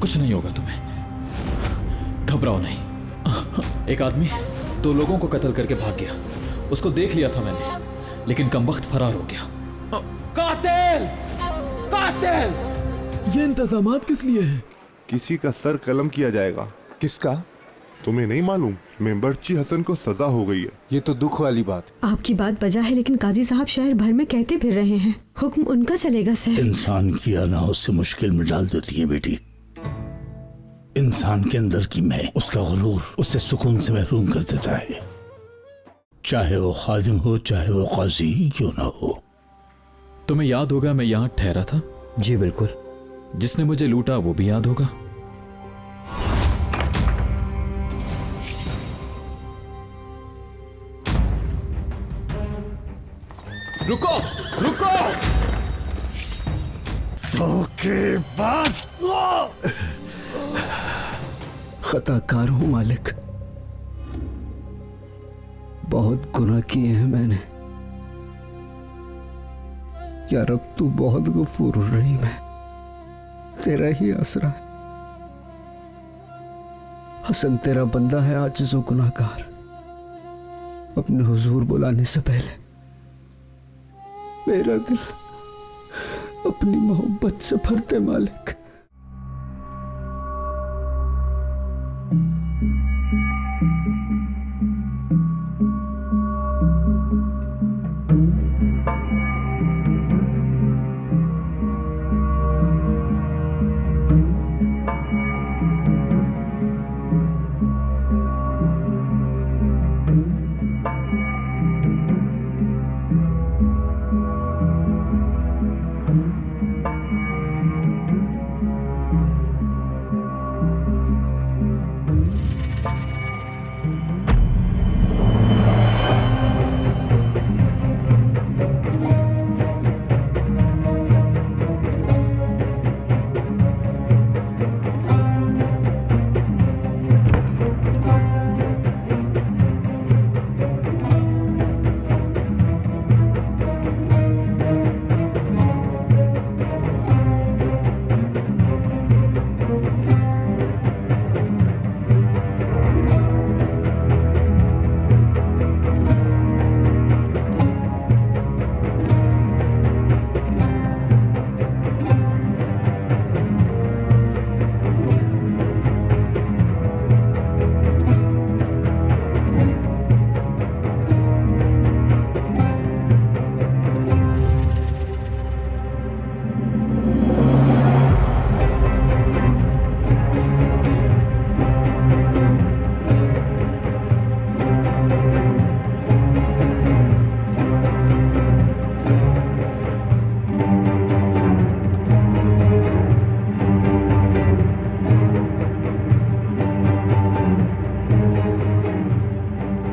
कुछ नहीं होगा तुम्हें, घबराओ नहीं। एक आदमी 2 लोगों को कत्ल करके भाग गया, उसको देख लिया था मैंने, लेकिन कमबख्त फरार हो गया। कातिल! कातिल! ये इंतजामात किस लिए है? किसी का सर कलम किया जाएगा। किसका? तुम्हें नहीं मालूम? मेंबरची हसन को सजा हो गई है। ये तो दुख वाली बात। आपकी बात बजा है, लेकिन काजी साहब शहर भर में कहते फिर रहे हैं हुक्म उनका चलेगा सर। इंसान की अनाहत से मुश्किल में डाल देती है बेटी। इंसान के अंदर की मैं, उसका गुरूर उसे सुकून से महरूम कर देता है, चाहे वो खादिम हो, चाहे वो काजी ही क्यों ना हो। तुम्हें याद होगा मैं यहाँ ठहरा था? जी बिल्कुल। जिसने मुझे लूटा वो भी याद होगा। रुको रुको! खताकार हूं मालिक, बहुत गुनाह किए हैं मैंने। या रब तू बहुत गफूर रहीम है, तेरा ही आसरा है। हसन तेरा बंदा है, आजिज़ व गुनाहगार। अपने हुजूर बुलाने से पहले मेरा दिल अपनी मोहब्बत से भर दे मालिक।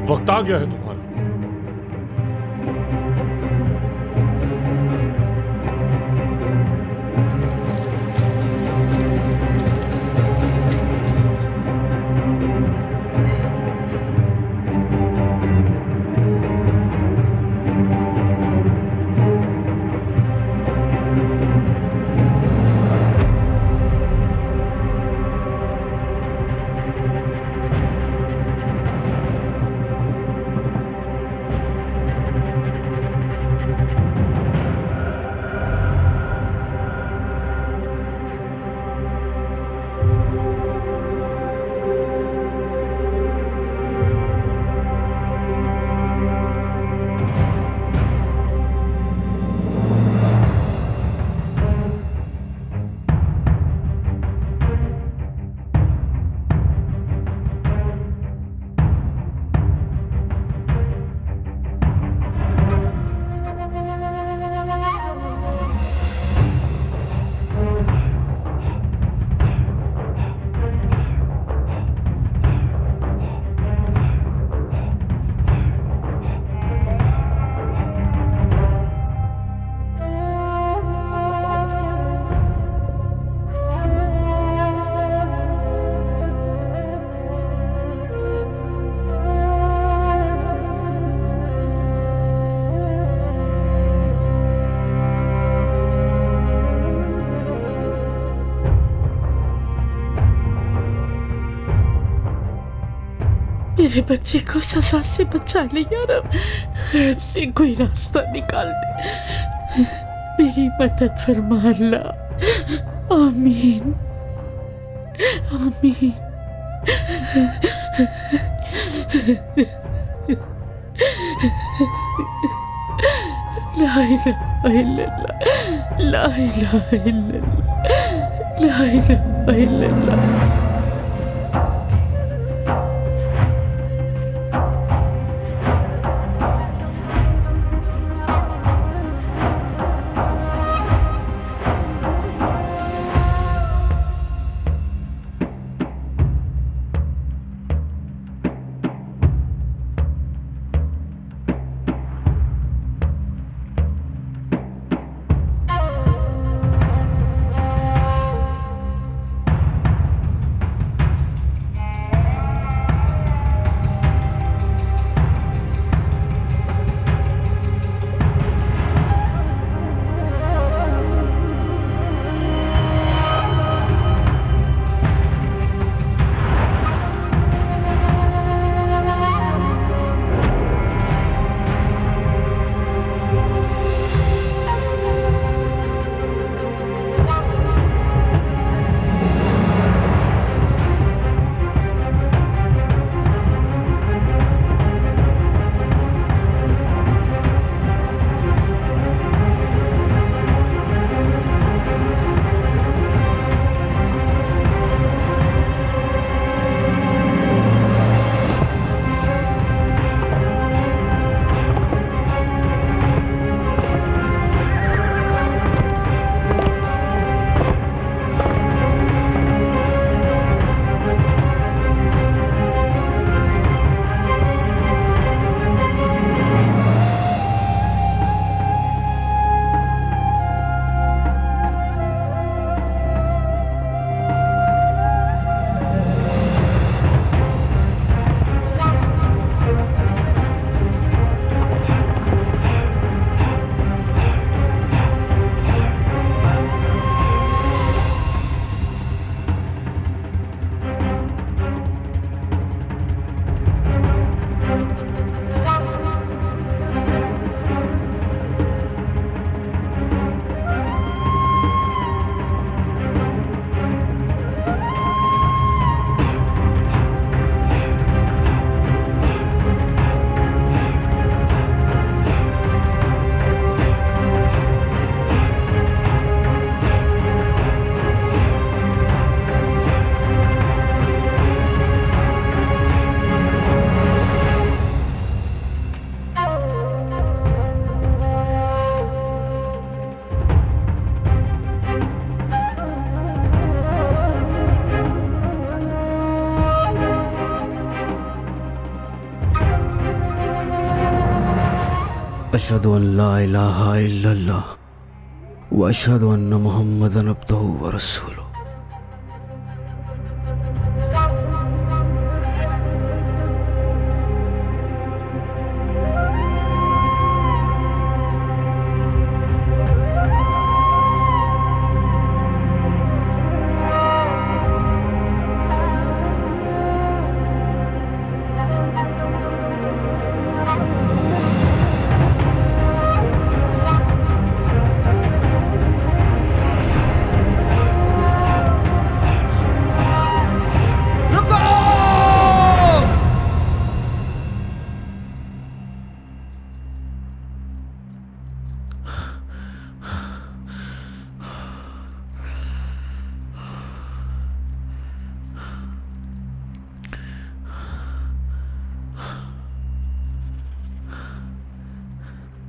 वक्त आ गया है तुम्हारा। मेरे बच्चे को सजा से बचा ले या रब, गैब से कोई रास्ता निकाल दे, मेरी मदद फरमा अल्लाह। आमीन आमीन। ला इलाहा इल्लल्लाह, ला इलाहा इल्लल्लाह, ला इलाहा इल्लल्लाह। अशहदु अन ला इलाहा इल्लल्लाह व अशहदु अन्न मुहम्मदन अब्दुहु व रसूलुहु।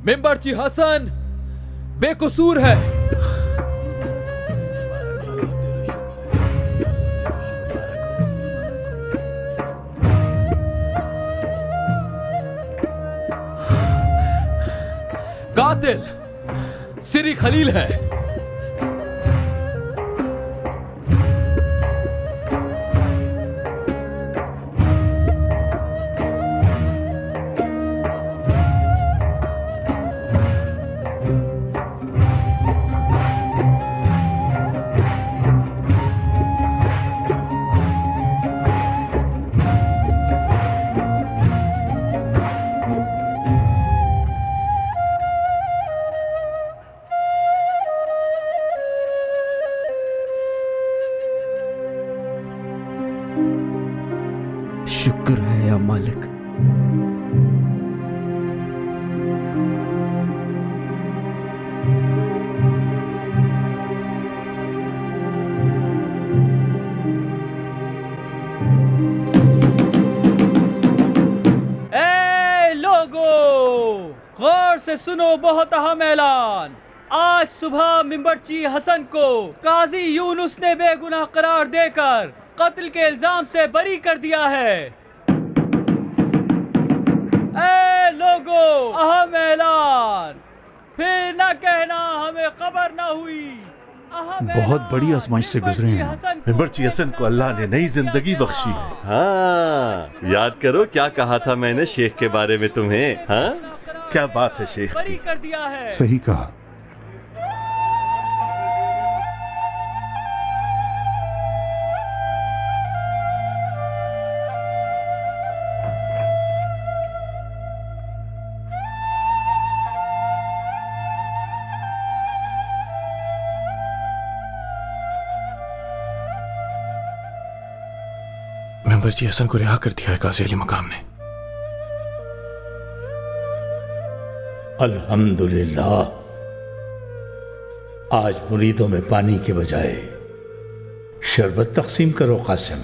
मेंबरची हसन बेकसूर है। कातिल सिरी खलील है। शुक्र है या मालिक। गौर से सुनो बहुत अहम ऐलान। आज सुबह मिंबरची हसन को काजी यूनुस ने बेगुनाह करार देकर कत्ल के इल्जाम से बरी कर दिया है। ए लोगो, अहम ऐलान, फिर न कहना हमें खबर न हुई। बहुत बड़ी आजमाइश से गुजरे हैं। मिंबरची हसन को अल्लाह ने नई जिंदगी बख्शी है। हाँ, याद करो क्या कहा था मैंने शेख के बारे में तुम्हें। हाँ, क्या बात है शेख बरी कर दिया है। सही कहा। मिंबरची हसन को रिहा कर दिया है काजी अली मकाम ने। अल्हम्दुलिल्लाह। आज मुरीदों में पानी के बजाय शरबत तकसीम करो कासिम।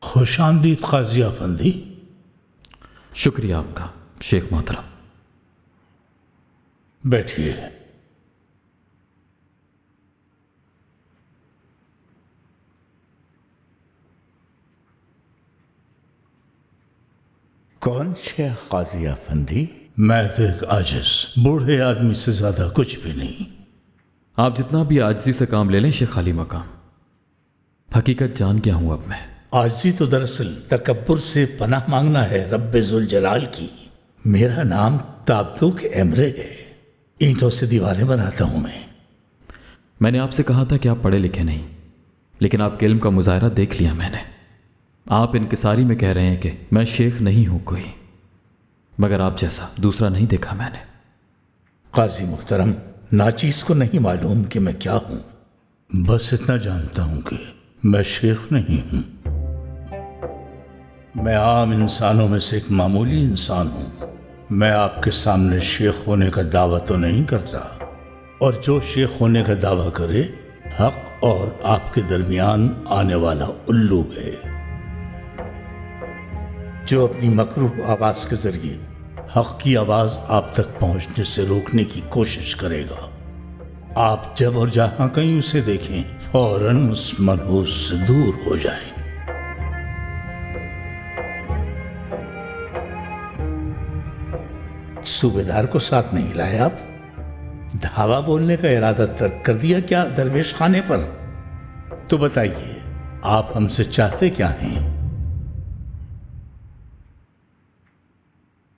खुशामदीद काजी अफंदी। शुक्रिया आपका शेख मोहतरम। बैठिए। कौन शेख काजी अफंदी? मैं तो एक आजिज बूढ़े आदमी से ज्यादा कुछ भी नहीं। आप जितना भी आजिजी से काम ले लें शेख अली मकाम, हकीकत जान गया हूं अब मैं। आजिज़ी तो दरअसल तकब्बुर से पनाह मांगना है रब्बे जुल जलाल की। मेरा नाम ताबतुक एमरे है। ईंटों से दीवारें बनाता हूं मैं। मैंने आपसे कहा था कि आप पढ़े लिखे नहीं, लेकिन आपके इल्म का मुजाहरा देख लिया मैंने। आप इनकिसारी में कह रहे हैं कि मैं शेख नहीं हूं कोई, मगर आप जैसा दूसरा नहीं देखा मैंने। काजी मुहतरम, नाचीज को नहीं मालूम कि मैं क्या हूं। बस इतना जानता हूं कि मैं शेख नहीं हूं। मैं आम इंसानों में से एक मामूली इंसान हूं। मैं आपके सामने शेख होने का दावा तो नहीं करता, और जो शेख होने का दावा करे हक और आपके दरमियान आने वाला उल्लू है, जो अपनी मकरूह आवाज के जरिए हक की आवाज आप तक पहुंचने से रोकने की कोशिश करेगा। आप जब और जहां कहीं उसे देखें, फौरन उस मनहूस से दूर हो जाएं। सूबेदार को साथ नहीं लाए आप? धावा बोलने का इरादा तर्क कर दिया क्या दरवेश खाने पर? तो बताइए, आप हमसे चाहते क्या हैं?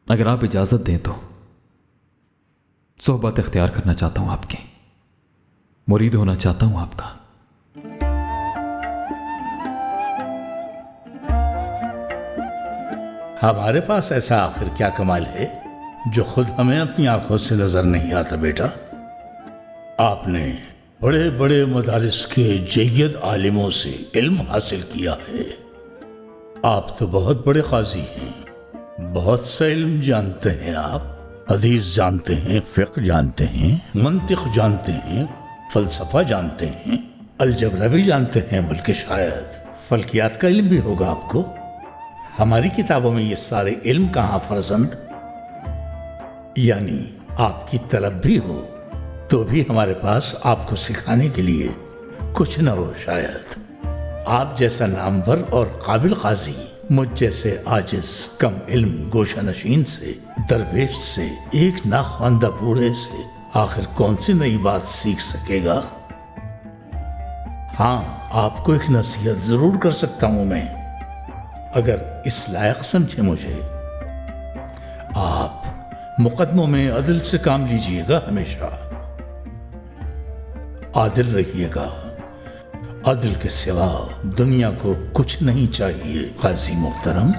अगर आप इजाजत दें तो सोहबत इख्तियार करना चाहता हूं आपकी, मुरीद होना चाहता हूं आपका। हमारे पास ऐसा आखिर क्या कमाल है जो खुद हमें अपनी आंखों से नजर नहीं आता बेटा? आपने बड़े बड़े मदारिस के जय्यद आलिमों से इल्म हासिल किया है। आप तो बहुत बड़े काजी हैं, बहुत सा इल्म जानते हैं आप। हदीस जानते हैं, फिक्र जानते हैं, मंतिक जानते हैं, फलसफा जानते हैं, अलजबरा भी जानते हैं, बल्कि शायद फल्कियात का इल्म भी होगा आपको। हमारी किताबों में ये सारे इल्म कहाँ फर्जंद? यानी आपकी तलब भी हो तो भी हमारे पास आपको सिखाने के लिए कुछ न हो शायद। आप जैसा नामवर और काबिल काजी मुझ जैसे आजिज कम इल्म गोशा नशीन से, दरवेश से, एक नाख्वानदा बूढ़े से आखिर कौन सी नई बात सीख सकेगा? हाँ, आपको एक नसीहत जरूर कर सकता हूं मैं, अगर इस लायक समझे मुझे। आप मुकदमों में अदल से काम लीजिएगा, हमेशा आदिल रहिएगा। अदल के सिवा दुनिया को कुछ नहीं चाहिए, काजी मोहतरम।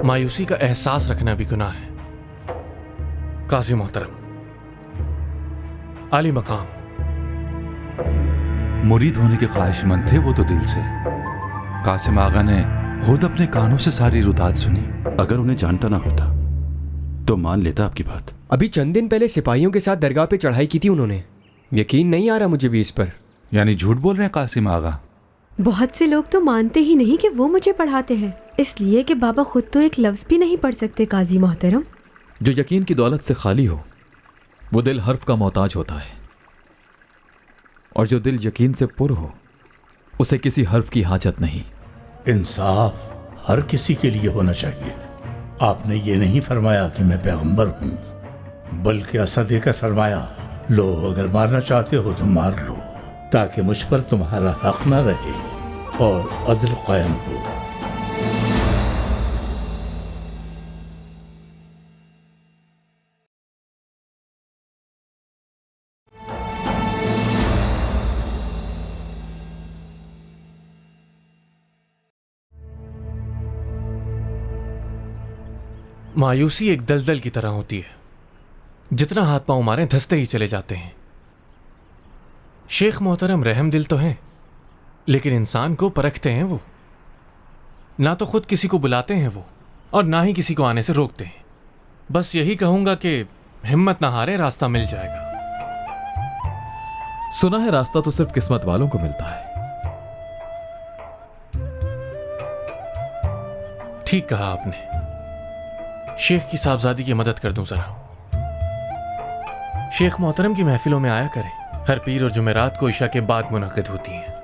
मायूसी का एहसास रखना भी गुनाह है। काजी मोहतरम, आली मकाम मुरीद होने के ख्वाहिशमंद थे वो तो दिल से। कासिम आगा ने खुद अपने कानों से सारी रुदात सुनी। अगर उन्हें जानता ना होता तो मान लेता आपकी बात। अभी चंद दिन पहले सिपाहियों के साथ दरगाह पे चढ़ाई की थी उन्होंने। यकीन नहीं आ रहा मुझे भी इस पर। यानी झूठ बोल रहे हैं कासिम आगा? बहुत से लोग तो मानते ही नहीं कि वो मुझे पढ़ाते हैं, इसलिए कि बाबा खुद तो एक लफ्ज भी नहीं पढ़ सकते। काजी मोहतरम, जो यकीन की दौलत से खाली हो वो दिल हर्फ का मोहताज होता है, और जो दिल यकीन से पुर हो उसे किसी हर्फ की हाजत नहीं। इंसाफ हर किसी के लिए होना चाहिए। आपने ये नहीं फरमाया कि मैं पैगंबर हूं, बल्कि ऐसा देकर फरमाया, लो अगर मारना चाहते हो तो मार लो, ताकि मुझ पर तुम्हारा हक न रहे और अदल कायम हो। मायूसी एक दलदल की तरह होती है, जितना हाथ पांव मारें धंसते ही चले जाते हैं। शेख मोहतरम रहम दिल तो हैं, लेकिन इंसान को परखते हैं वो। ना तो खुद किसी को बुलाते हैं वो, और ना ही किसी को आने से रोकते हैं। बस यही कहूंगा कि हिम्मत ना हारे, रास्ता मिल जाएगा। सुना है रास्ता तो सिर्फ किस्मत वालों को मिलता है। ठीक कहा आपने। शेख की साहबजादी की मदद कर दूं जरा। शेख मोहतरम की महफिलों में आया करें, हर पीर और जुमेरात को इशा के बाद मुनक़िद होती हैं।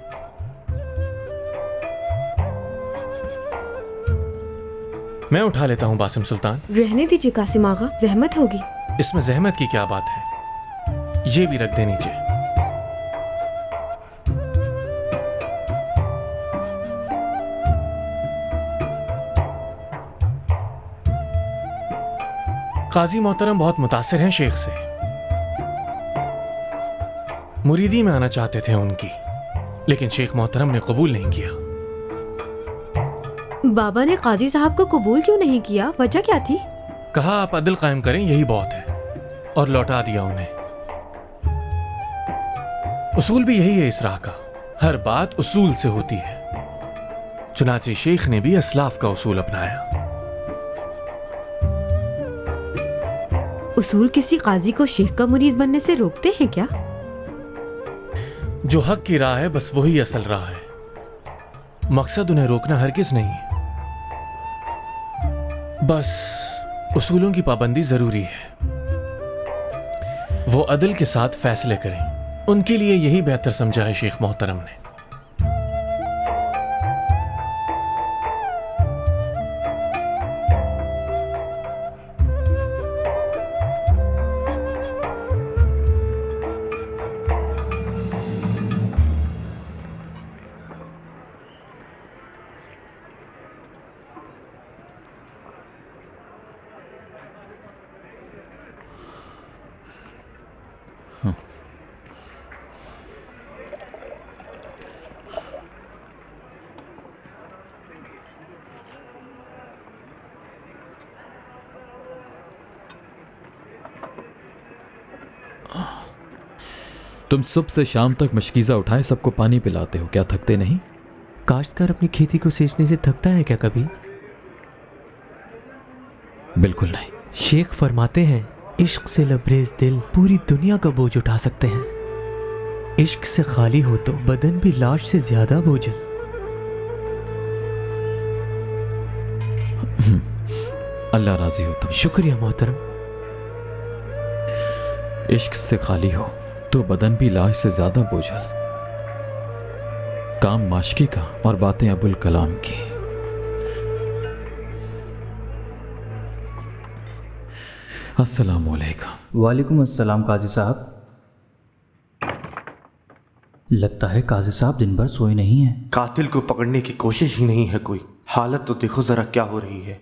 मैं उठा लेता हूं बासिम सुल्तान। रहने दीजिए कासिम आगा, जहमत होगी। इसमें जहमत की क्या बात है, ये भी रख दे नीचे। काजी मोहतरम बहुत मुतासिर हैं शेख से। मुरीदी में आना चाहते थे उनकी, लेकिन शेख मोहतरम ने कबूल नहीं किया। बाबा ने काजी साहब को कबूल क्यों नहीं किया? वजह क्या थी? कहा आप अदल कायम करें, यही बहुत है, और लौटा दिया उन्हें। उसूल भी यही है इस राह का, हर बात उसूल से होती है। चुनाचे शेख ने भी असलाफ का उसूल अपनाया। उसूल किसी काजी को शेख का मुरीद बनने से रोकते हैं क्या? जो हक की राह है बस वही असल राह है। मकसद उन्हें रोकना हरगिज नहीं है, बस उसूलों की पाबंदी जरूरी है। वो अदल के साथ फैसले करें, उनके लिए यही बेहतर समझा है शेख मोहतरम ने। तुम सुबह से शाम तक मशकीज़ा उठाए सबको पानी पिलाते हो, क्या थकते नहीं? काश्तकार अपनी खेती को सींचने से थकता है क्या कभी? बिल्कुल नहीं। शेख फरमाते हैं इश्क से लबरेज दिल पूरी दुनिया का बोझ उठा सकते हैं। इश्क से खाली हो तो बदन भी लाश से ज्यादा बोझल। अल्लाह राजी हो तुम। शुक्रिया मोहतरम। इश्क से खाली हो तो बदन भी लाश से ज्यादा बोझल। काम माशकी का और बातें अबुल कलाम की। अस्सलाम वालेकुम। वालेकुम अस्सलाम काजी साहब। लगता है काजी साहब दिन भर सोए नहीं हैं। कातिल को पकड़ने की कोशिश ही नहीं है कोई। हालत तो देखो जरा क्या हो रही है।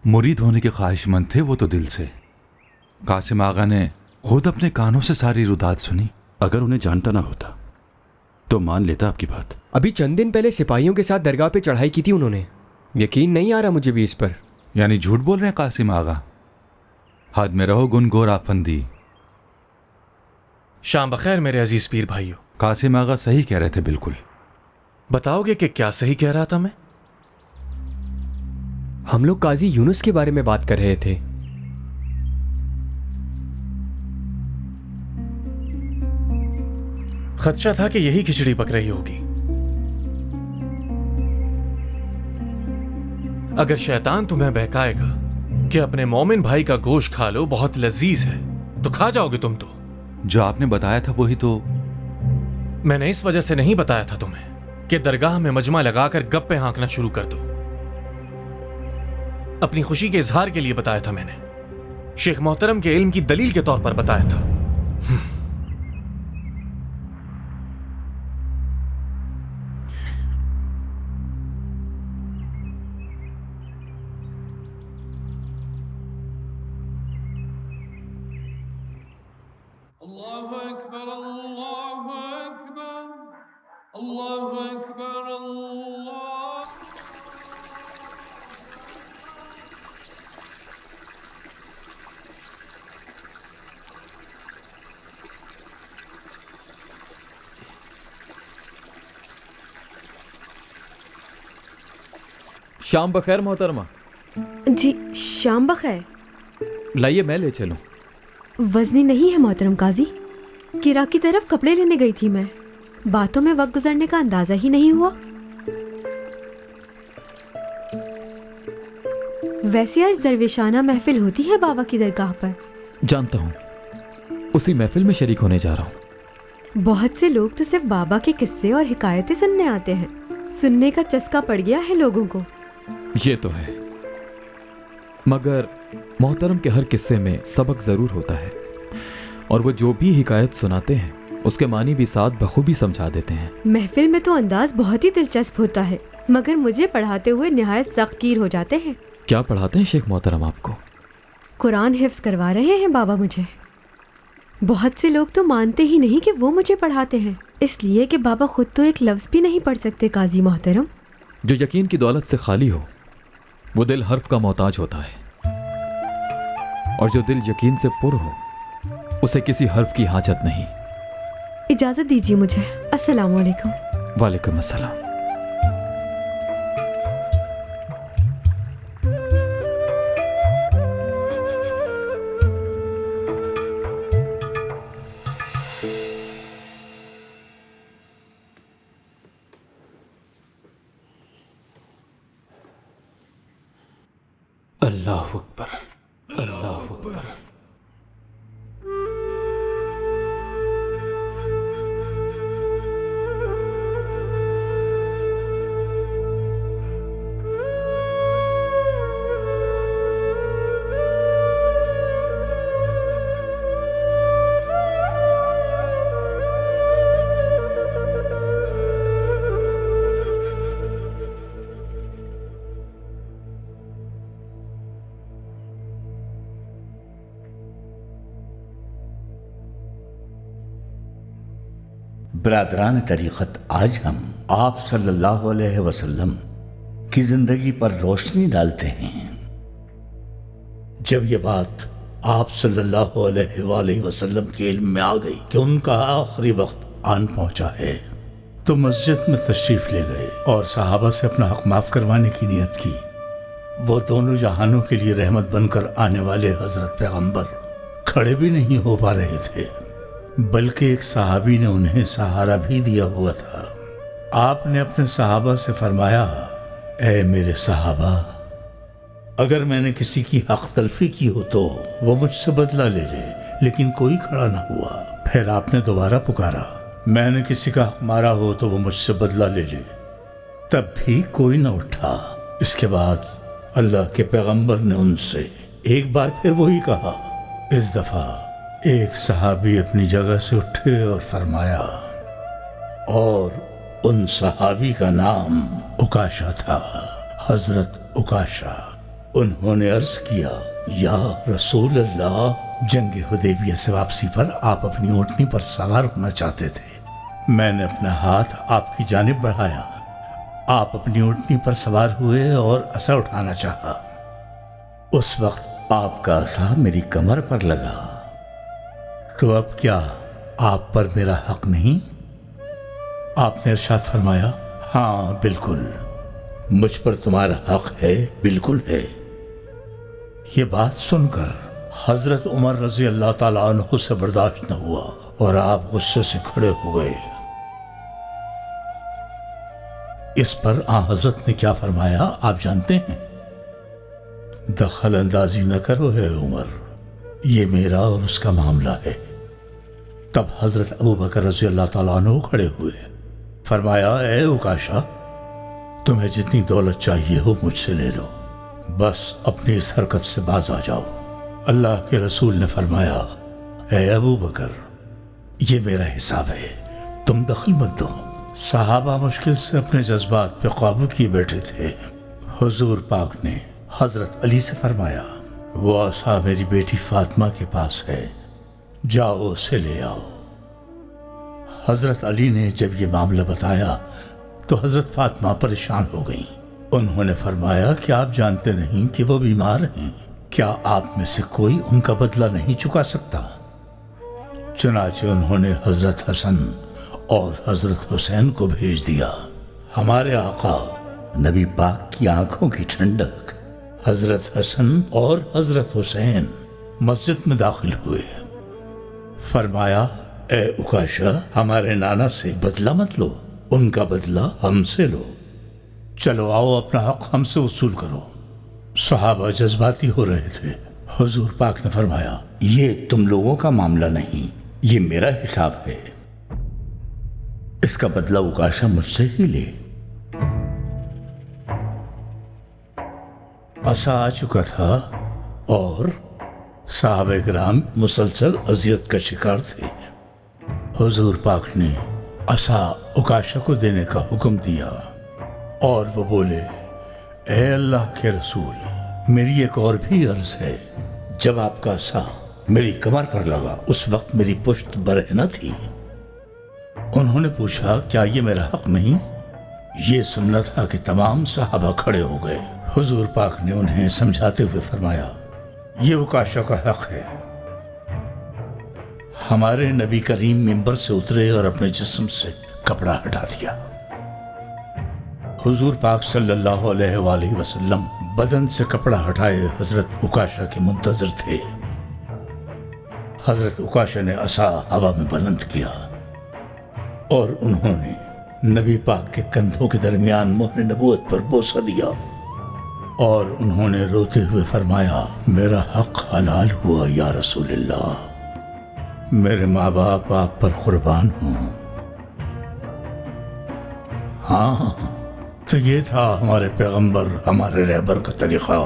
मुरीद होने के ख्वाहिशमंद थे वो तो दिल से। कासिम आगा ने खुद अपने कानों से सारी रुदात सुनी। अगर उन्हें जानता ना होता तो मान लेता आपकी बात। अभी चंद दिन पहले सिपाहियों के साथ दरगाह पे चढ़ाई की थी उन्होंने। यकीन नहीं आ रहा मुझे भी इस पर। यानी झूठ बोल रहे हैं कासिम आगा? हद में रहो गुनगोर आफंदी। शाम बखैर मेरे अजीज पीर भाइयों। कासिम आगा सही कह रहे थे बिल्कुल। बताओगे कि क्या सही कह रहा था मैं? हम लोग काजी यूनुस के बारे में बात कर रहे थे। खदशा था कि यही खिचड़ी पक रही होगी। अगर शैतान तुम्हें बहकाएगा कि अपने मोमिन भाई का गोश्त खा लो, बहुत लजीज है, तो खा जाओगे तुम तो। जो आपने बताया था वही तो। मैंने इस वजह से नहीं बताया था तुम्हें कि दरगाह में मजमा लगाकर गप्पे हाँकना शुरू कर दो। अपनी खुशी के इजहार के लिए बताया था मैंने। शेख मोहतरम के इल्म की दलील के तौर पर बताया था। शाम बखैर मोहतरमा। जी शाम बखैर। लाइए मैं ले चलूं। वजनी नहीं है मोहतरम काजी। किरा की तरफ कपड़े लेने गई थी मैं। बातों में वक्त गुजरने का अंदाजा ही नहीं हुआ। वैसे आज दरवेशाना महफिल होती है बाबा की दरगाह पर। जानता हूं, उसी महफिल में शरीक होने जा रहा हूं। बहुत से लोग तो सिर्फ बाबा के किस्से और हिकायतें सुनने आते हैं। सुनने का चस्का पड़ गया है लोगों को। ये तो है, मगर मोहतरम के हर किस्से में सबक जरूर होता है, और वो जो भी हिकायत सुनाते हैं उसके मानी भी साथ बखूबी समझा देते हैं। महफिल में तो अंदाज बहुत ही दिलचस्प होता है, मगर मुझे पढ़ाते हुए निहायत सख्तगीर हो जाते हैं। क्या पढ़ाते हैं शेख मोहतरम आपको? कुरान हिफ्ज करवा रहे हैं बाबा मुझे। बहुत से लोग तो मानते ही नहीं कि वो मुझे पढ़ाते हैं, इसलिए कि बाबा खुद तो एक लफ्ज़ भी नहीं पढ़ सकते काजी मोहतरम। जो यकीन की दौलत से खाली हो वो दिल हर्फ का मोहताज होता है, और जो दिल यकीन से पुर हो उसे किसी हर्फ की हाजत नहीं। इजाज़त दीजिए मुझे। अस्सलाम वालेकुम। वालेकुम अस्सलाम। अल्लाह अकबर, अल्लाह अकबर। बरादरान तरीक़त, आज हम आप सल्लल्लाहु अलैहि वसल्लम की ज़िंदगी पर रोशनी डालते हैं। जब ये बात आप सल्लल्लाहु अलैहि वसल्लम के इल्म में आ गई कि उनका आखिरी वक्त आन पहुंचा है, तो मस्जिद में तशरीफ़ ले गए और सहाबा से अपना हक माफ़ करवाने की नीयत की। वो दोनों जहानों के लिए रहमत बनकर आने वाले हज़रत पैगम्बर खड़े भी नहीं हो पा रहे थे, बल्कि एक सहाबी ने उन्हें सहारा भी दिया हुआ था। आपने अपने सहाबा से फरमाया, ऐ मेरे सहाबा, अगर मैंने किसी की हक तलफी की हो तो वो मुझसे बदला ले ले, लेकिन कोई खड़ा न हुआ। फिर आपने दोबारा पुकारा, मैंने किसी का हक मारा हो तो वो मुझसे बदला ले ले, तब भी कोई न उठा। इसके बाद अल्लाह के पैगंबर ने उनसे एक बार फिर वही कहा। इस दफा एक सहाबी अपनी जगह से उठे और फरमाया, और उन सहाबी का नाम उकाशा था, हजरत उकाशा। उन्होंने अर्ज किया, या रसूल अल्लाह, जंग हुदैबिया से वापसी पर आप अपनी ऊँटनी पर सवार होना चाहते थे। मैंने अपना हाथ आपकी जानिब बढ़ाया, आप अपनी ऊँटनी पर सवार हुए और असा उठाना चाहा। उस वक्त आपका असा मेरी कमर पर लगा, तो अब क्या आप पर मेरा हक नहीं? आपने इरशाद फरमाया, हाँ बिल्कुल, मुझ पर तुम्हारा हक है, बिल्कुल है। ये बात सुनकर हजरत उमर रजी अल्लाह ताला अन्हु से बर्दाश्त न हुआ और आप गुस्से से खड़े हो गए। इस पर हजरत ने क्या फरमाया आप जानते हैं? दखल अंदाजी न करो है उमर, ये मेरा और उसका मामला है। तब हजरत अबू बकर रज़ी अल्लाह ताला अन्हु खड़े हुए, फरमाया, ए उकाशा, तुम्हें जितनी दौलत चाहिए हो मुझसे ले लो, बस अपनी इस हरकत से बाज आ जाओ। अल्लाह के रसूल ने फरमाया, ए अबू बकर, ये मेरा हिसाब है, तुम दखल मत दो। सहाबा मुश्किल से अपने जज्बात पे काबू किए बैठे थे। हुजूर पाक ने हजरत अली से फरमाया, वो आसा मेरी बेटी फातिमा के पास है, जाओ उसे ले आओ। हजरत अली ने जब ये मामला बताया तो हजरत फातिमा परेशान हो गईं। उन्होंने फरमाया कि आप जानते नहीं कि वो बीमार हैं, क्या आप में से कोई उनका बदला नहीं चुका सकता? चुनाचे उन्होंने हजरत हसन और हजरत हुसैन को भेज दिया। हमारे आका नबी पाक की आंखों की ठंडक, हजरत हसन और हजरत हुसैन मस्जिद में दाखिल हुए। फरमाया, ए उकाशा, हमारे नाना से बदला मत लो, उनका बदला हमसे लो। चलो आओ अपना हक हमसे वसूल करो। सहाबा जज्बाती हो रहे थे। हुजूर पाक ने फरमाया, ये तुम लोगों का मामला नहीं, ये मेरा हिसाब है, इसका बदला उकाशा मुझसे ही ले। असा आ चुका था और साहबे किराम मुसलसल अजियत का शिकार थे। हुजूर पाक ने असा उकाशा को देने का हुक्म दिया और वो बोले, ए अल्लाह के रसूल, मेरी एक और भी अर्ज है। जब आपका असा मेरी कमर पर लगा उस वक्त मेरी पुश्त बरहना थी। उन्होंने पूछा, क्या ये मेरा हक नहीं? ये सुनना था कि तमाम सहाबा खड़े हो गए। हुजूर पाक ने उन्हें समझाते हुए फरमाया, ये उकाशा का हक है। हमारे नबी करीम मिंबर से उतरे और अपने जिस्म से कपड़ा हटा दिया। हुजूर पाक सल्लल्लाहु अलैहि वसल्लम बदन से कपड़ा हटाए हजरत उकाशा के मुंतजर थे। हजरत उकाशा ने असा हवा में बुलंद किया और उन्होंने नबी पाक के कंधों के दरमियान मोहर नबूवत पर बोसा दिया। और उन्होंने रोते हुए फरमाया, मेरा हक हलाल हुआ या रसूलल्लाह, मेरे माँ बाप आप पर कुर्बान हों। हाँ, तो ये था हमारे पैगंबर, हमारे रहबर का तरीक़ा।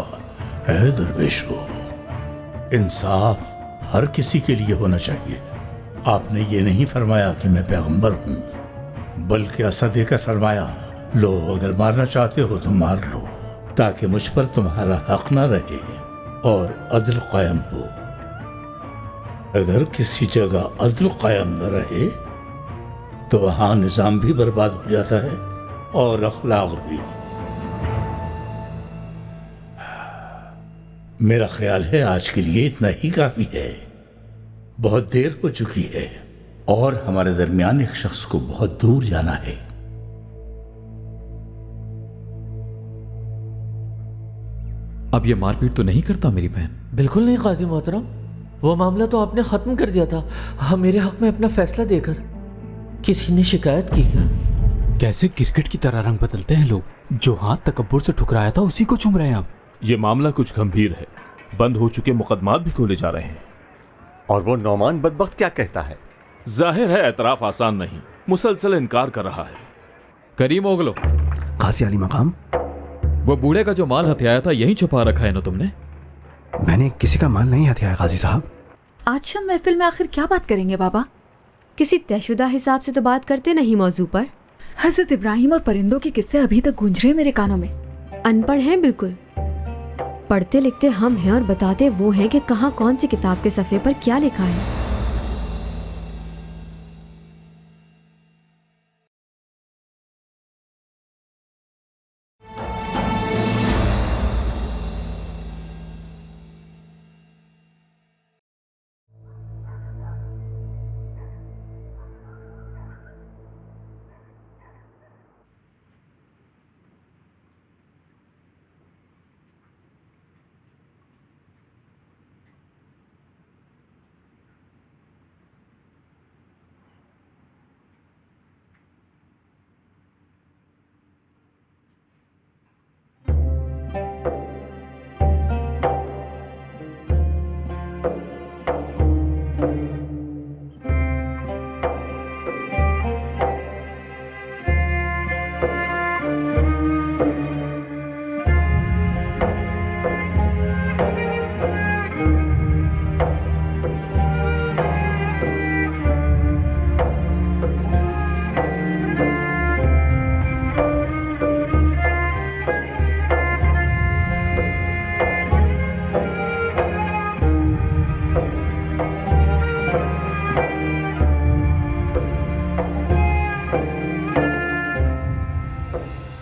है दरवेशो, इंसाफ हर किसी के लिए होना चाहिए। आपने ये नहीं फरमाया कि मैं पैगंबर हूँ, बल्कि ऐसा देकर फरमाया, लो अगर मारना चाहते हो तो मार लो, ताकि मुझ पर तुम्हारा हक ना रहे और अदल कायम हो। अगर किसी जगह अदल कायम न रहे तो वहाँ निज़ाम भी बर्बाद हो जाता है और अखलाक भी। मेरा ख्याल है आज के लिए इतना ही काफ़ी है। बहुत देर हो चुकी है और हमारे दरमियान एक शख्स को बहुत दूर जाना है। अब ये मारपीट तो नहीं करता मेरी बहन? बिल्कुल नहीं काजी मोहतरम, वो मामला तो आपने ख़त्म कर दिया था। हाँ, मेरे हक में अपना फैसला देकर किसी ने शिकायत की क्या? कैसे क्रिकेट की तरह रंग बदलते हैं लोग। जो हाथ तकब्बुर से ठुकराया था उसी को चूम रहे हैं अब। ये मामला कुछ गंभीर है, बंद हो चुके मुकदमात भी खोले जा रहे हैं। और वो नौमान बदबख्त क्या कहता है? जाहिर है एतराफ आसान नहीं, मुसलसल इनकार कर रहा है। करीम ओगलो, काजी अली मकाम, वो बूढ़े का जो माल हथियाया था यहीं छुपा रखा है ना तुमने? मैंने किसी का माल नहीं हथियाया काजी साहब। आज हम महफिल में आखिर क्या बात करेंगे बाबा? किसी तयशुदा हिसाब से तो बात करते नहीं मौजू पर। हजरत इब्राहिम और परिंदों के किस्से अभी तक गूंज रहे हैं मेरे कानों में। अनपढ़ हैं बिल्कुल, पढ़ते लिखते हम हैं और बताते वो हैं कि कहाँ कौन सी किताब के सफ़े पर क्या लिखा है।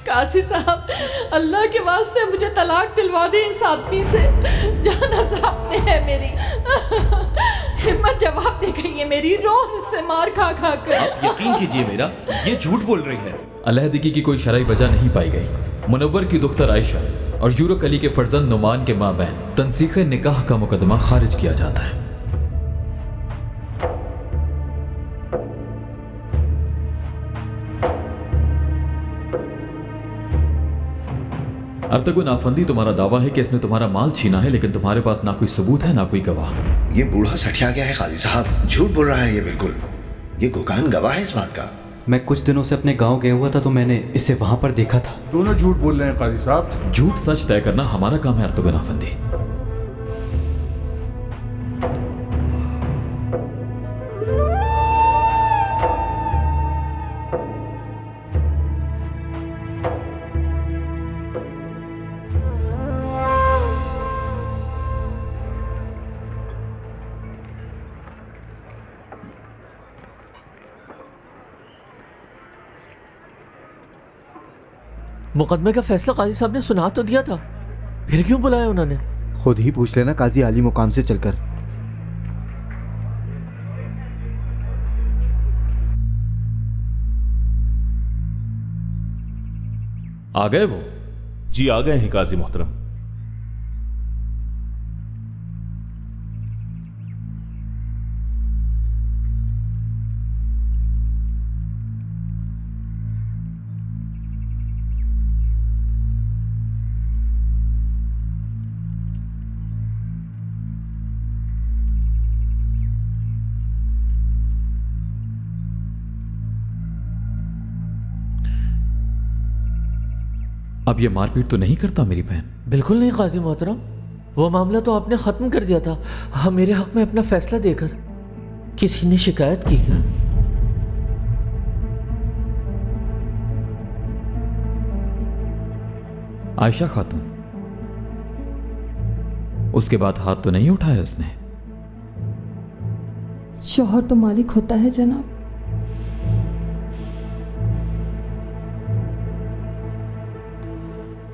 काजी साहब, अल्लाह के वास्ते मुझे तलाक दिलवा दी इस आदमी से। जान अज़ाब में है मेरी। हिम्मत जवाब दे गई है मेरी, रोज इससे मार खा खा कर। आप यकीन कीजिए मेरा, ये झूठ बोल रही है। अलहदगी की कोई शरई वजह नहीं पाई गई। मुनव्वर की दुख्तर आयशा और यूरक अली के फर्जंद नुमान के माबैन तनसीख निकाह का मुकदमा खारिज किया जाता है। अर्तगुन आफंदी, तुम्हारा दावा है कि इसने तुम्हारा माल छीना है, लेकिन तुम्हारे पास ना कोई सबूत है ना कोई गवाह। ये बूढ़ा सठिया गया है काजी साहब, झूठ बोल रहा है ये बिल्कुल। ये गुकान गवाह है इस बात का। मैं कुछ दिनों से अपने गांव गया हुआ था तो मैंने इसे वहां पर देखा था। दोनों झूठ बोल रहे हैं काजी साहब। झूठ सच तय करना हमारा काम है अर्तगुन आफंदी। मुकदमे का फैसला काजी साहब ने सुना तो दिया था, फिर क्यों बुलाया उन्होंने? खुद ही पूछ लेना काजी आली मुकाम से चलकर। आ गए वो? जी आ गए हैं काजी मोहतरम। अब ये मारपीट तो नहीं करता मेरी बहन? बिल्कुल नहीं काजी मोहतरम, वो मामला तो आपने खत्म कर दिया था। हाँ, मेरे हक में अपना फैसला देकर किसी ने शिकायत की क्या? आयशा खातून, उसके बाद हाथ तो नहीं उठाया उसने? शौहर तो मालिक होता है जनाब।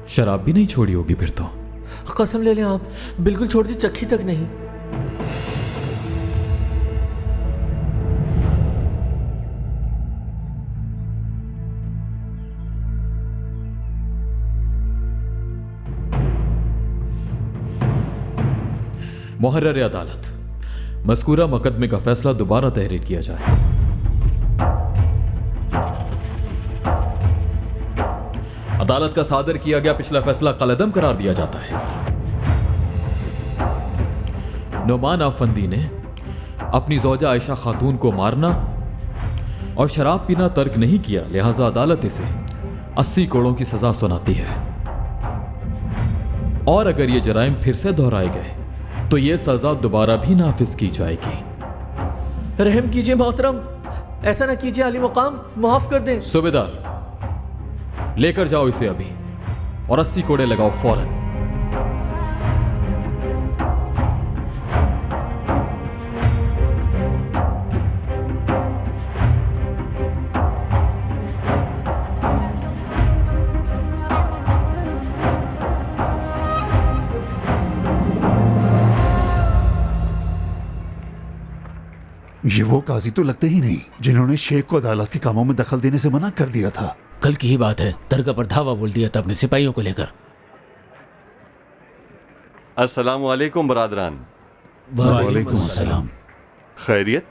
शराब भी नहीं छोड़ी होगी फिर तो? कसम ले लें आप, बिल्कुल छोड़ दी, चक्की तक नहीं। मुहर्रर अदालत, मज़कूरा मुकदमे का फैसला दोबारा तहरीर किया जाए। अदालत का सादर किया गया पिछला फैसला कलअदम करार दिया जाता है। नुमान आफंदी ने अपनी ज़ौजा आयशा खातून को मारना और शराब पीना तर्क नहीं किया, लिहाजा अदालत इसे 80 करोड़ की सजा सुनाती है। और अगर ये जराइम फिर से दोहराए गए तो ये सजा दोबारा भी नाफिज की जाएगी। रहम कीजिए मोहतरम, ऐसा ना कीजिए, आली मुकाम माफ कर दें। सूबेदार, लेकर जाओ इसे अभी और 80 कोड़े लगाओ फौरन। ये वो काजी तो लगते ही नहीं जिन्होंने शेख को अदालत के कामों में दखल देने से मना कर दिया था। कल की ही बात है, दरगाह पर धावा बोल दिया था अपने सिपाहियों को लेकर। अस्सलाम वालेकुम बरादरान। वालेकुम अस्सलाम। खैरियत?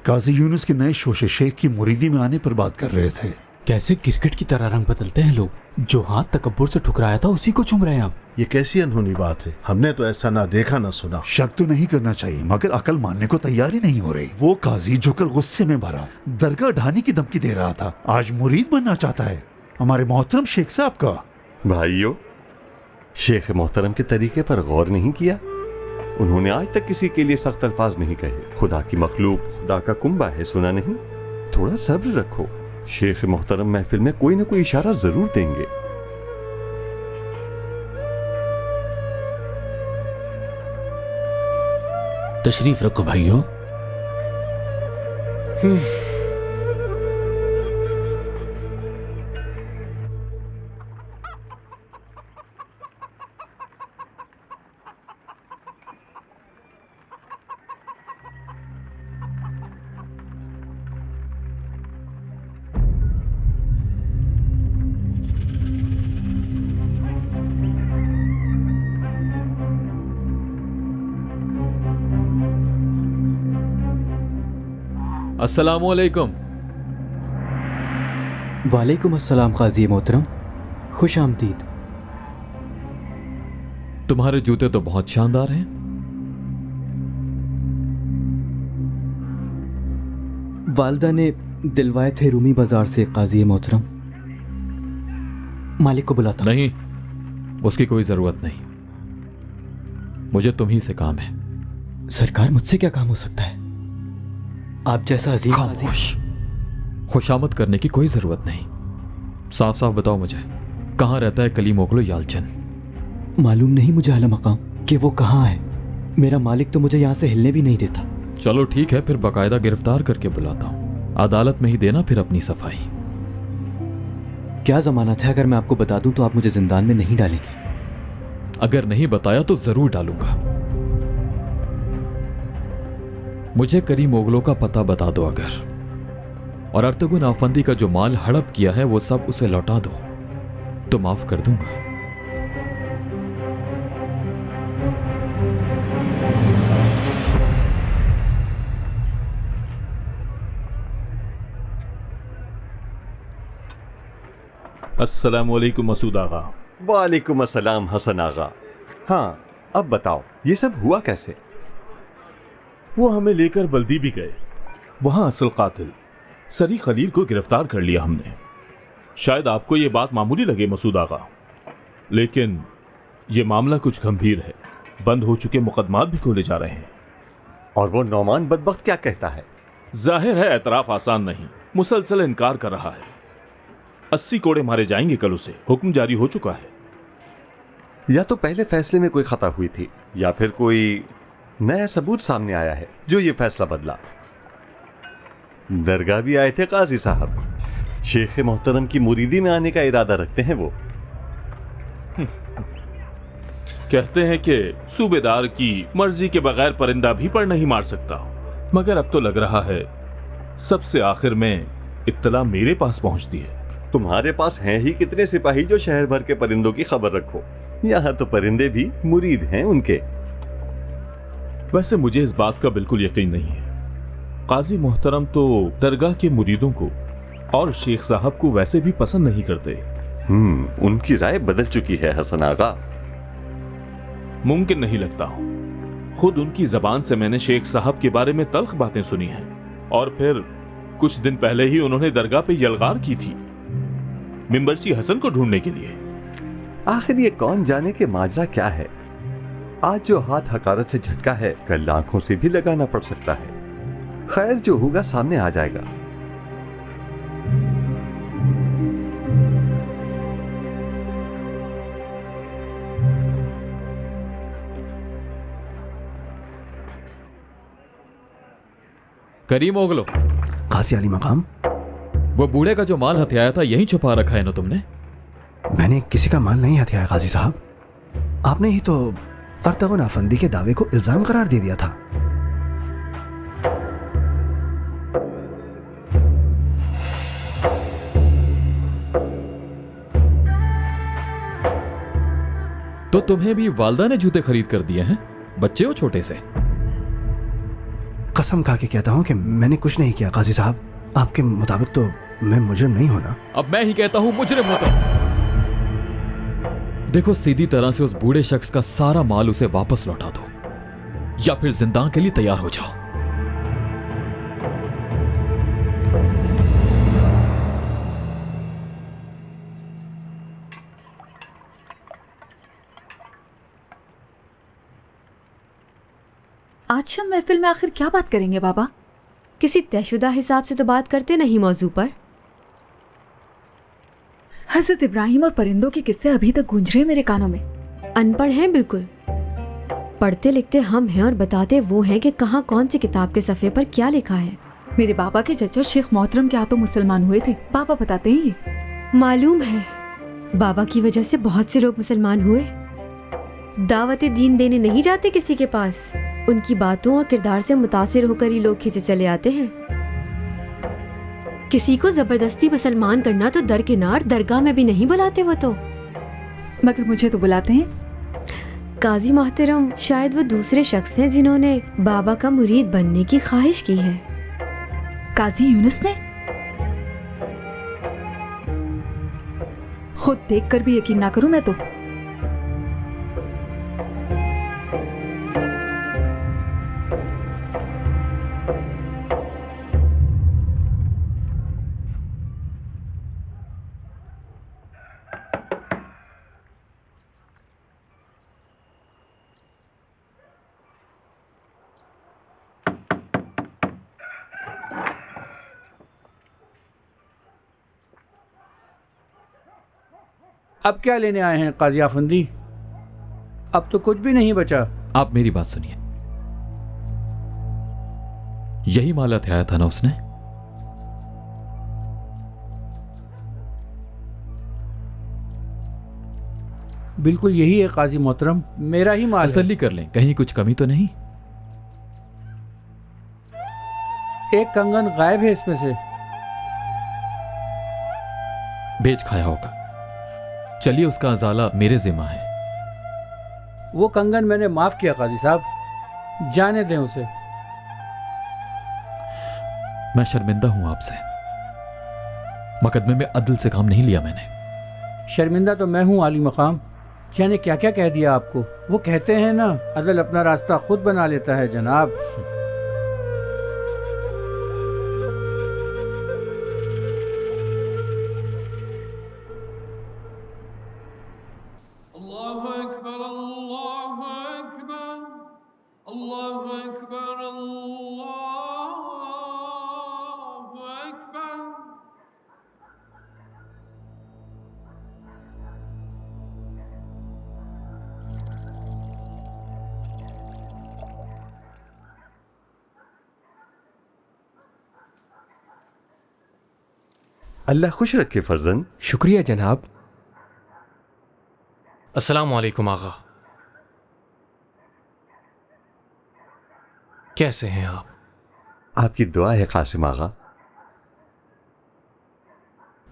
काजी यूनुस के नए शोशे शेख की मुरीदी में आने पर बात कर रहे थे। कैसे क्रिकेट की तरह रंग बदलते हैं लोग। जो हाथ तकब्बुर से ठुकराया था उसी को चूम रहे हैं आप। ये कैसी अनहोनी बात है, हमने तो ऐसा ना देखा ना सुना। शक तो नहीं करना चाहिए, मगर अकल मानने को तैयार ही नहीं हो रही। वो काजी जो कल गुस्से में भरा दरगाह ढाने की धमकी दे रहा था, आज मुरीद बनना चाहता है हमारे मोहतरम शेख साहब का। भाइयों, शेख मोहतरम के तरीके पर गौर नहीं किया। उन्होंने आज तक किसी के लिए सख्त अल्फाज नहीं कहे। खुदा की मखलूक खुदा का कुंबा है, सुना नहीं? थोड़ा सब्र रखो, शेख मोहतरम महफिल में कोई ना कोई इशारा जरूर देंगे। तशरीफ रखो भाइयों। अस्सलामुअलैकुम। वालेकुम अस्सलाम काजी मोहतरम, खुश आमदीद। तुम्हारे जूते तो बहुत शानदार हैं। वालदा ने दिलवाए थे रूमी बाजार से काजी मोहतरम। मालिक को बुलाता। नहीं, उसकी कोई जरूरत नहीं, मुझे तुम ही से काम है। सरकार, मुझसे क्या काम हो सकता है? आप जैसा अजीम खुशामद करने की कोई जरूरत नहीं। साफ साफ बताओ मुझे, कहाँ रहता है कलीम ओगलो यालचन? मालूम नहीं मुझे आला मकाम कि वो कहाँ है। मेरा मालिक तो मुझे यहाँ से हिलने भी नहीं देता। चलो ठीक है, फिर बाकायदा गिरफ्तार करके बुलाता हूँ। अदालत में ही देना फिर अपनी सफाई। क्या जमानत है? अगर मैं आपको बता दूं तो आप मुझे जिंदान में नहीं डालेंगे? अगर नहीं बताया तो जरूर डालूंगा। मुझे करीम ओगलो का पता बता दो अगर, और अर्तुगन आफंदी का जो माल हड़प किया है वो सब उसे लौटा दो तो माफ कर दूंगा। अस्सलामुअलैकुम मसूद आगा। वालेकुम अस्सलाम हसन आगा। हाँ, अब बताओ ये सब हुआ कैसे? वो हमें लेकर बल्दी भी गए। वहां असल कातिल सरी खलील को गिरफ्तार कर लिया हमने। शायद आपको ये बात मामूली लगे मसूद आगा, लेकिन ये मामला कुछ गंभीर है। बंद हो चुके मुकदमात भी खोले जा रहे हैं। और वो नौमान बदबख्त क्या कहता है? जाहिर है एतराफ आसान नहीं, मुसलसल इनकार कर रहा है। 80 कोड़े मारे जाएंगे कल उसे, हुक्म जारी हो चुका है। या तो पहले फैसले में कोई खता हुई थी, या फिर कोई नया सबूत सामने आया है जो ये फैसला बदला। दरगाह भी आए थे काजी साहब, शेख मोहतरम की मुरीदी में आने का इरादा रखते हैं वो। कहते हैं कि सूबेदार की मर्जी के बगैर परिंदा भी पर नहीं मार सकता, मगर अब तो लग रहा है सबसे आखिर में इत्तला मेरे पास पहुंचती है। तुम्हारे पास हैं ही कितने सिपाही जो शहर भर के परिंदों की खबर रखो। यहाँ तो परिंदे भी मुरीद हैं उनके। वैसे मुझे इस बात का बिल्कुल यकीन नहीं है। काजी मोहतरम तो दरगाह के मुरीदों को और शेख साहब को वैसे भी पसंद नहीं करते। उनकी राय बदल चुकी है हसन आगा। मुमकिन नहीं लगता हूं। खुद उनकी जबान से मैंने शेख साहब के बारे में तल्ख बातें सुनी हैं, और फिर कुछ दिन पहले ही उन्होंने दरगाह पे यलगार की थी मिंबरची हसन को ढूंढने के लिए। आखिर ये कौन जाने के माजरा क्या है। आज जो हाथ हकारत से झटका है, कल आंखों से भी लगाना पड़ सकता है। खैर, जो होगा सामने आ जाएगा। करीम ओगलो, काजी अली मकाम, वो बूढ़े का जो माल हथियाया था यहीं छुपा रखा है ना तुमने? मैंने किसी का माल नहीं हथियाया काजी साहब। आपने ही तो अर्तगन आफंदी के दावे को इल्जाम करार दे दिया था। तो तुम्हें भी वालदा ने जूते खरीद कर दिए हैं? बच्चे हो छोटे से। कसम खा के कहता हूं कि मैंने कुछ नहीं किया काजी साहब। आपके मुताबिक तो मैं मुजरिम नहीं होना। अब मैं ही कहता हूं मुजरिम होता। देखो, सीधी तरह से उस बूढ़े शख्स का सारा माल उसे वापस लौटा दो, या फिर जिंदा के लिए तैयार हो जाओ। आज शाम महफिल में आखिर क्या बात करेंगे बाबा? किसी तयशुदा हिसाब से तो बात करते नहीं मौजू पर। हजरत इब्राहिम और परिंदों के किस्से अभी तक गूंज रहे हैं मेरे कानों में। अनपढ़ हैं बिल्कुल। पढ़ते लिखते हम हैं और बताते वो हैं कि कहाँ कौन सी किताब के सफ़े पर क्या लिखा है। मेरे बाबा के चचा शेख मोहतरम के हाथों मुसलमान हुए थे, पापा बताते हैं ये। मालूम है, बाबा की वजह से बहुत से लोग मुसलमान हुए। दावत दीन देने नहीं जाते किसी के पास, उनकी बातों और किरदार से मुतासिर होकर ही लोग खींचे चले आते हैं। किसी को जबरदस्ती मुसलमान करना तो दरकिनार, दरगाह में भी नहीं बुलाते वो तो। मगर मुझे तो बुलाते हैं। काजी मोहतरम, शायद वो दूसरे शख्स हैं जिन्होंने बाबा का मुरीद बनने की ख्वाहिश की है। काजी यूनुस ने? खुद देखकर भी यकीन ना करूं मैं तो। अब क्या लेने आए हैं काजी आफंदी? अब तो कुछ भी नहीं बचा। आप मेरी बात सुनिए। यही माल हथियाया था ना उसने? बिल्कुल यही है काजी मोहतरम, मेरा ही माल है। तसल्ली कर लें, कहीं कुछ कमी तो नहीं? एक कंगन गायब है इसमें से। बेच खाया होगा। चलिए, उसका अजाला मेरे जिम्मा है। वो कंगन मैंने माफ किया काजी साहब, जाने दें उसे। मैं शर्मिंदा हूं आपसे। मुकदमे में अदल से काम नहीं लिया मैंने। शर्मिंदा तो मैं हूं आली मकाम। जाने क्या क्या कह दिया आपको। वो कहते हैं ना, अदल अपना रास्ता खुद बना लेता है जनाब। अल्लाह खुश रखे फर्जंद। शुक्रिया जनाब। अस्सलाम वालेकुम आगा। कैसे हैं आप? आपकी दुआ है कासिम आगा।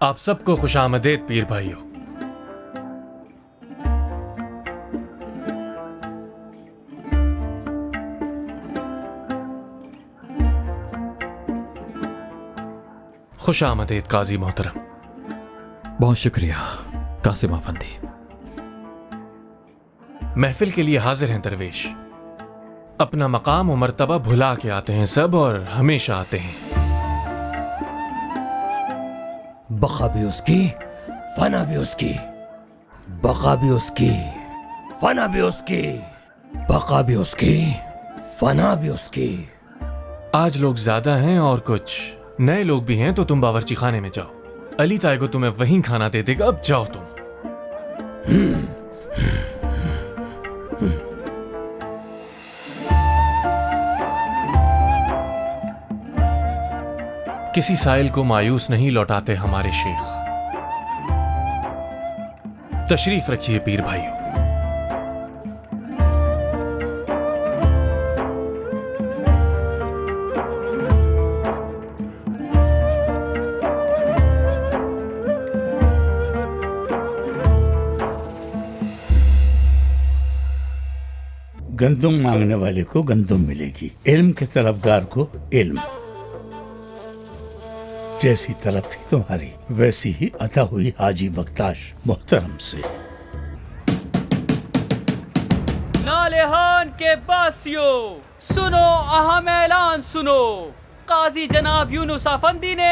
आप सबको खुशामदीद पीर भाइयों। खुशामदीद काजी मोहतरम। बहुत शुक्रिया कासिम अफंदी। महफिल के लिए हाजिर हैं दरवेश। अपना मकाम और मर्तबा भुला के आते हैं सब और हमेशा आते हैं। बका भी उसकी, फना भी उसकी, बका भी उसकी, फना भी उसकी, बका भी उसकी, फना भी उसकी। आज लोग ज्यादा हैं और कुछ नए लोग भी हैं, तो तुम बावर्ची खाने में जाओ। अली ताई को तुम्हें वहीं खाना दे देगा। अब जाओ तुम। किसी साइल को मायूस नहीं लौटाते हमारे शेख। तशरीफ रखिए पीर भाइयों। गंदुम मांगने वाले को गंदुम मिलेगी, इल्म के तलबगार को इल्म। जैसी तलब थी तुम्हारी वैसी ही अता हुई हाजी बख्ताश मोहतरम से। नालेहान के बासियों, सुनो अहम ऐलान सुनो। काजी जनाब यूनुस अफंदी ने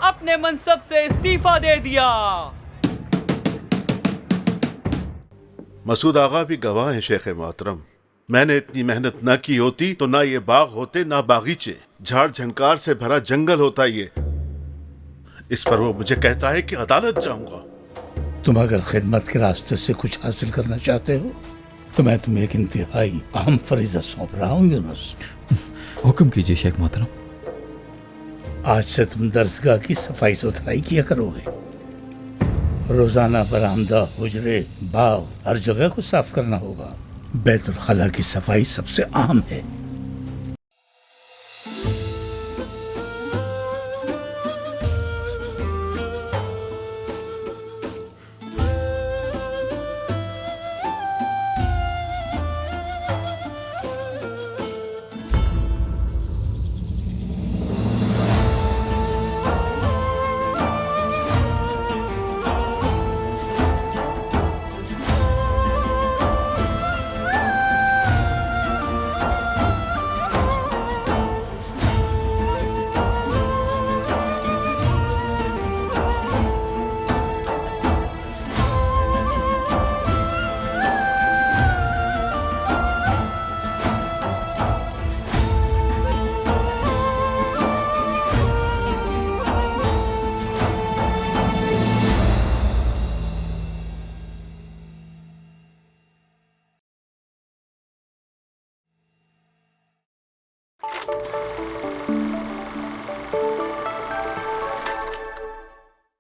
अपने मनसब से इस्तीफा दे दिया। मसूद आगा भी गवाह हैं शेख मोहतरम। मैंने इतनी मेहनत न की होती तो ना ये बाग होते ना बागीचे, झाड़ झंकार से भरा जंगल होता ये। इस पर वो मुझे कहता है कि अदालत जाऊंगा। तुम अगर खिदमत के रास्ते से कुछ हासिल करना चाहते हो तो मैं तुम्हें एक इंतहाई अहम फरीजा सौंप रहा हूँ यूनुस। हुक्म कीजिए शेख मोहतरम। आज से तुम दरसगाह की सफाई सुथराई किया करोगे। रोजाना बरामदा, हुजरे, बाग, हर जगह को साफ करना होगा। बैतुल खला की सफाई सबसे अहम है।